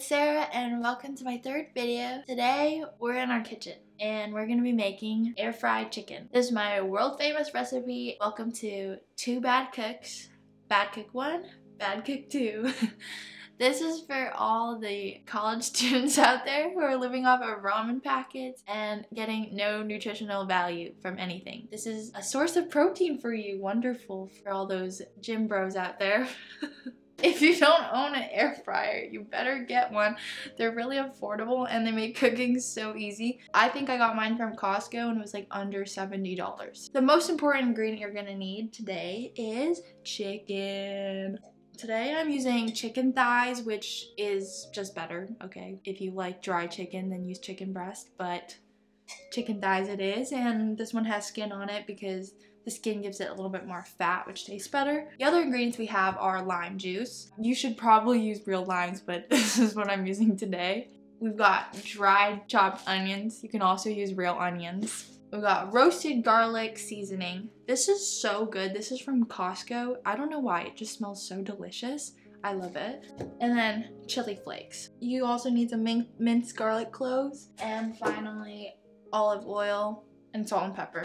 it's Sarah and welcome to my third video. Today we're in our kitchen and we're gonna be making air fried chicken. This is my world famous recipe. Welcome to Two Bad Cooks. Bad Cook 1, Bad Cook 2. This is for all the college students out there who are living off of ramen packets and getting no nutritional value from anything. This is a source of protein for you. Wonderful for all those gym bros out there. If you don't own an air fryer, you better get one. They're really affordable and they make cooking so easy. I think I got mine from Costco and it was like under $70. The most important ingredient you're gonna need today is chicken. Today I'm using chicken thighs, which is just better, okay? If you like dry chicken, then use chicken breast, but chicken thighs it is. And this one has skin on it because the skin gives it a little bit more fat, which tastes better. The other ingredients we have are lime juice. You should probably use real limes, but this is what I'm using today. We've got dried chopped onions. You can also use real onions. We've got roasted garlic seasoning. This is so good. This is from Costco. I don't know why, it just smells so delicious. I love it. And then chili flakes. You also need some minced garlic cloves. And finally, olive oil and salt and pepper.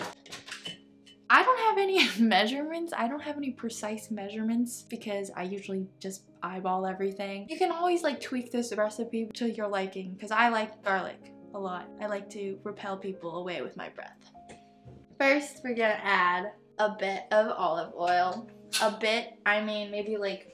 I don't have any measurements. I don't have any precise measurements because I usually just eyeball everything. You can always like tweak this recipe to your liking because I like garlic a lot. I like to repel people away with my breath. First, we're gonna add a bit of olive oil. A bit, I mean maybe like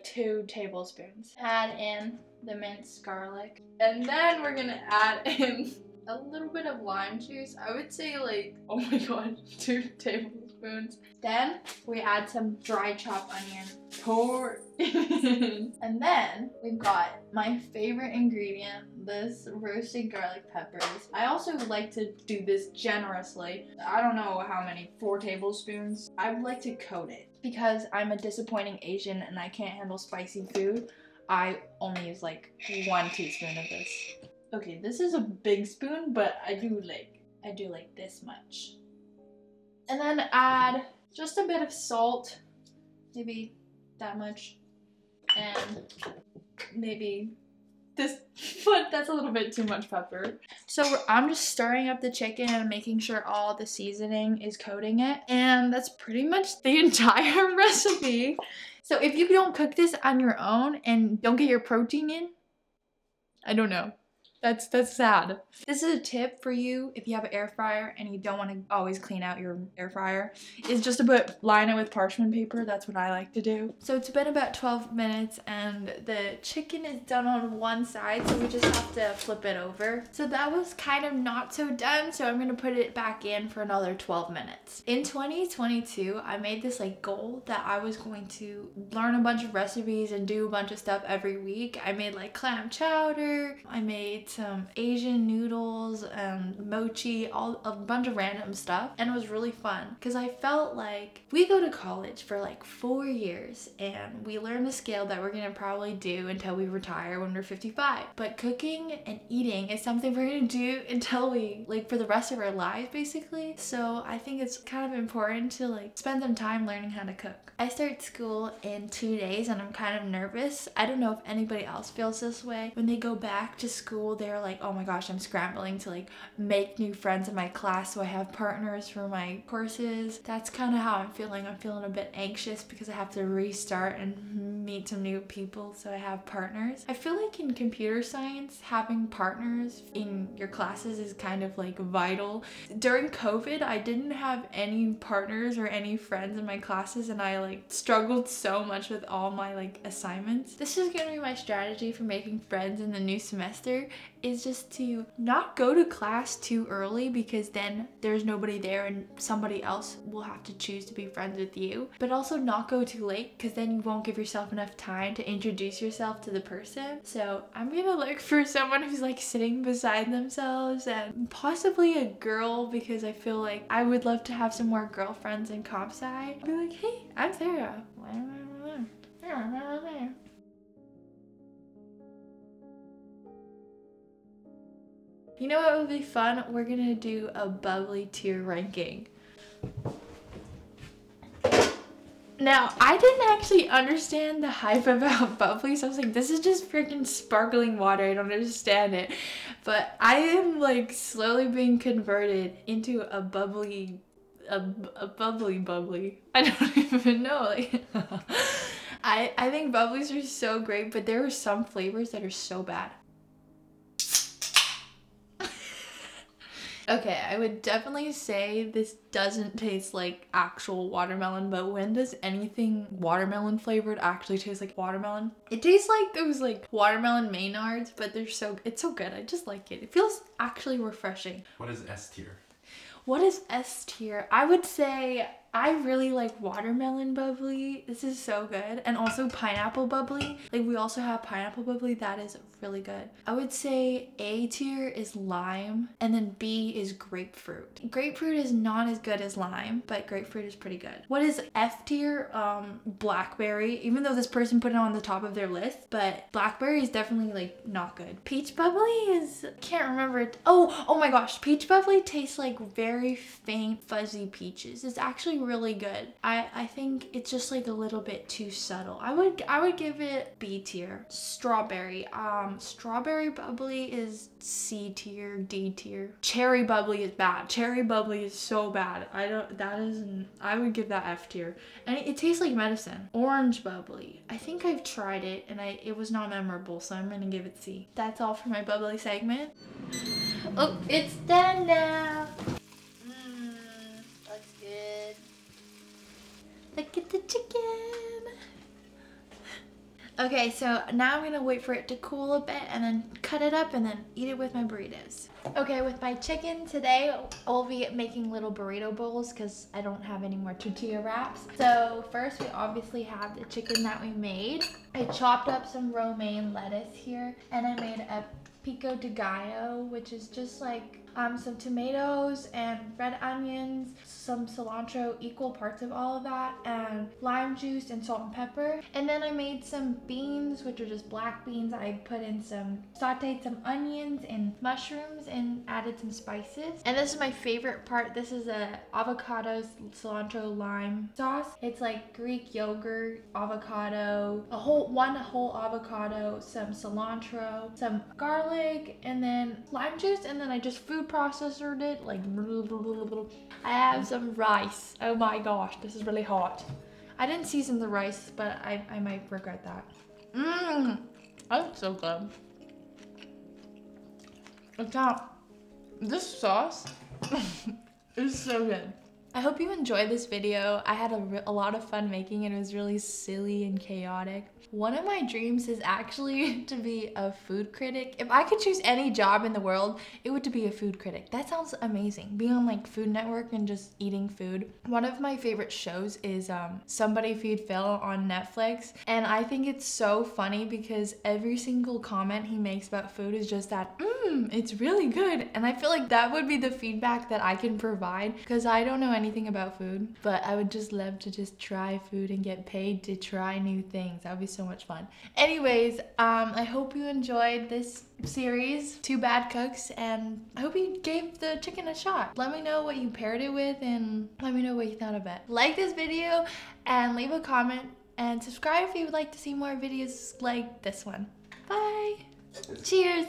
2 tablespoons. Add in the minced garlic. And then we're gonna add in a little bit of lime juice. I would say like, oh my god, 2 tablespoons. Then we add some dry chopped onion. Pour in. And then we've got my favorite ingredient, this roasted garlic peppers. I also like to do this generously. I don't know how many, 4 tablespoons. I would like to coat it because I'm a disappointing Asian and I can't handle spicy food. I only use like 1 teaspoon of this. Okay, this is a big spoon, but I do like this much. And then add just a bit of salt, maybe that much, and maybe this, but that's a little bit too much pepper. So I'm just stirring up the chicken and making sure all the seasoning is coating it, and that's pretty much the entire recipe. So if you don't cook this on your own and don't get your protein in, I don't know. That's sad. This is a tip for you if you have an air fryer and you don't want to always clean out your air fryer, is just to line it with parchment paper. That's what I like to do. So it's been about 12 minutes and the chicken is done on one side, so we just have to flip it over. So that was kind of not so done, so I'm gonna put it back in for another 12 minutes. In 2022, I made this like goal that I was going to learn a bunch of recipes and do a bunch of stuff every week. I made like clam chowder, I made some Asian noodles and mochi, a bunch of random stuff, and it was really fun because I felt like we go to college for like 4 years and we learn the skill that we're gonna probably do until we retire when we're 55, but cooking and eating is something we're gonna do until we, like, for the rest of our lives basically. So I think it's kind of important to like spend some time learning how to cook. I start school in 2 days and I'm kind of nervous. I don't know if anybody else feels this way. When they go back to school, they're like, oh my gosh, I'm scrambling to like make new friends in my class so I have partners for my courses. That's kind of how I'm feeling. I'm feeling a bit anxious because I have to restart and meet some new people so I have partners. I feel like in computer science, having partners in your classes is kind of like vital. During COVID, I didn't have any partners or any friends in my classes and I like struggled so much with all my like assignments. This is gonna be my strategy for making friends in the new semester, is just to not go to class too early because then there's nobody there and somebody else will have to choose to be friends with you, but also not go too late because then you won't give yourself enough time to introduce yourself to the person. So I'm gonna look for someone who's like sitting beside themselves and possibly a girl because I feel like I would love to have some more girlfriends in comp sci. Be like, hey, I'm Sarah. You know what would be fun? We're gonna do a bubbly tier ranking. Now, I didn't actually understand the hype about bubbly, so I was like, this is just freaking sparkling water. I don't understand it. But I am like slowly being converted into a bubbly, a bubbly. I don't even know. Like, I think bubblies are so great, but there are some flavors that are so bad. Okay, I would definitely say this doesn't taste like actual watermelon, but when does anything watermelon flavored actually taste like watermelon? It tastes like those like watermelon Maynards, but it's so good. I just like it. It feels actually refreshing. What is S tier? What is S tier? I would say I really like watermelon bubbly. This is so good. And also pineapple bubbly. Like we also have pineapple bubbly. That is really good. I would say A tier is lime and then B is grapefruit. Grapefruit is not as good as lime, but grapefruit is pretty good. What is F tier? Blackberry. Even though this person put it on the top of their list, but blackberry is definitely like not good. Peach bubbly is, can't remember it. Oh my gosh. Peach bubbly tastes like very faint fuzzy peaches. It's actually really good. I think it's just like a little bit too subtle. I would give it B tier. Strawberry. Strawberry bubbly is C tier, D tier. Cherry bubbly is bad. Cherry bubbly is so bad. I would give that F tier. And it tastes like medicine. Orange bubbly. I think I've tried it and it was not memorable, so I'm gonna give it C. That's all for my bubbly segment. Oh, it's done now. Looks good. Look at the chicken. Okay, so now I'm gonna wait for it to cool a bit and then cut it up and then eat it with my burritos. Okay, with my chicken today, I'll be making little burrito bowls because I don't have any more tortilla wraps. So first we obviously have the chicken that we made. I chopped up some romaine lettuce here and I made a pico de gallo, which is just like some tomatoes and red onions, some cilantro, equal parts of all of that, and lime juice and salt and pepper. And then I made some beans, which are just black beans. I put in sauteed some onions and mushrooms and added some spices. And this is my favorite part. This is a avocado cilantro lime sauce. It's like Greek yogurt, avocado, one whole avocado, some cilantro, some garlic, and then lime juice, and then I just food processored it like I have some rice. Oh my gosh, this is really hot. I didn't season the rice, but I might regret that. That's so good. This sauce is so good. I hope you enjoyed this video. I had a lot of fun making it. It was really silly and chaotic. One of my dreams is actually to be a food critic. If I could choose any job in the world, it would to be a food critic. That sounds amazing. Being on like Food Network and just eating food. One of my favorite shows is Somebody Feed Phil on Netflix. And I think it's so funny because every single comment he makes about food is just that, it's really good. And I feel like that would be the feedback that I can provide because I don't know anything about food, but I would just love to just try food and get paid to try new things. That would be so much fun. Anyways, I hope you enjoyed this series, Two Bad Cooks, and I hope you gave the chicken a shot. Let me know what you paired it with and let me know what you thought of it. Like this video and leave a comment and subscribe if you would like to see more videos like this one. Bye. Cheers.